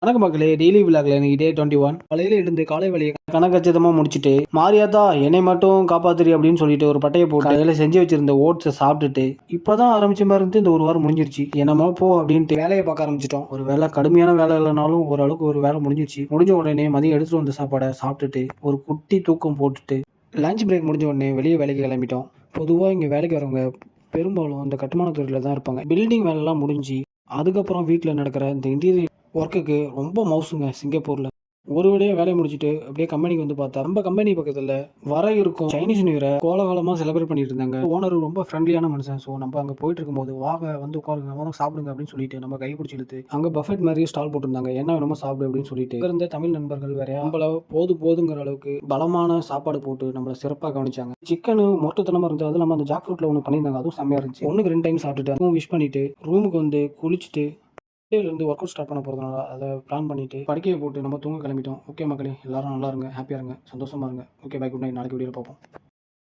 வணக்கம் மக்களே, டெய்லி விலாக்ல இன்னைக்கு டே 21. காலையில எழுந்து காலை வேலையை கணக்கச்சிதமா முடிச்சுட்டு, மாரியாத்தா என்னை மட்டும் காப்பாத்துறி அப்படின்னு சொல்லிட்டு ஒரு பட்டையை போட்டு காலையில செஞ்சு வச்சிருந்த ஓட்ஸை சாப்பிட்டுட்டு, இப்பதான் ஆரம்பிச்ச மாதிரி இருந்து இந்த ஒரு வாரம் முடிஞ்சிருச்சு. என்னமோ போ அப்படின்ட்டு வேலையை பார்க்க ஆரம்பிச்சிட்டோம். ஒரு வேலை கடுமையான வேலை இல்லைனாலும் ஓரளவுக்கு ஒரு வேலை முடிஞ்சிருச்சு. முடிஞ்ச உடனே மதியம் எடுத்துட்டு வந்த சாப்பாடை சாப்பிட்டுட்டு ஒரு குட்டி தூக்கம் போட்டுட்டு லஞ்ச் பிரேக் முடிஞ்ச உடனே வெளியே வேலைக்கு கிளம்பிட்டோம். பொதுவாக இங்கே வேலைக்கு வரவங்க பெரும்பாலும் இந்த கட்டுமான துறையில் தான் இருப்பாங்க. பில்டிங் வேலைலாம் முடிஞ்சு அதுக்கப்புறம் வீட்டில் நடக்கிற இந்த இன்டீரியர் ஒர்க்குக்கு ரொம்ப மவுசுங்க சிங்கப்பூரில். ஒரு வழியாக வேலையை முடிச்சுட்டு அப்படியே கம்பெனிக்கு வந்து பார்த்தா நம்ம கம்பெனி பக்கத்தில் வர இருக்கும் சைனீஸ் நியூ இயரை கோலாகலமாக செலிப்ரேட் பண்ணிட்டு இருந்தாங்க. ஓனர் ரொம்ப ஃப்ரெண்ட்லியான மனுஷன். ஸோ நம்ம அங்கே போயிட்டு இருக்கும்போது வாங்க வந்து உட்காருங்க, வாங்க சாப்பிடுங்க அப்படின்னு சொல்லிட்டு நம்ம கை பிடிச்சி இழுத்து அங்கே பஃபெட் மாதிரி ஸ்டால் போட்டிருந்தாங்க. என்ன வேணுமோ சாப்பிடு அப்படின்னு சொல்லிட்டு இருந்த தமிழ் நண்பர்கள் வேற நம்மள போதுங்கிற அளவுக்கு பலமான சாப்பாடு போட்டு நம்மளை சிறப்பாக கவனிச்சாங்க. சிக்கனு மொத்தத்தனமாக இருந்தது. அது நம்ம அந்த ஜாக் ஃப்ரூட்டில் ஒன்று பண்ணியிருந்தாங்க, அதுவும் செம்மையாக இருந்துச்சு. ஒன்றுக்கு 2 டைம் சாப்பிட்டுட்டு அதுவும் விஷ் பண்ணிட்டு ரூமுக்கு வந்து குளிச்சுட்டு இருந்து ஒர்க் அவுட் ஸ்டார்ட் பண்ண போகிறதுனால அதை பிளான் பண்ணிட்டு படுக்கையை போட்டு நம்ம தூங்க கிளம்பிட்டோம். ஓகே மக்களே, எல்லாரும் நல்லா இருங்க, ஹாப்பியாக இருங்க, சந்தோஷமா இருங்க. Okay, bye, good night. நாளைக்கு வீடியோ பார்ப்போம்.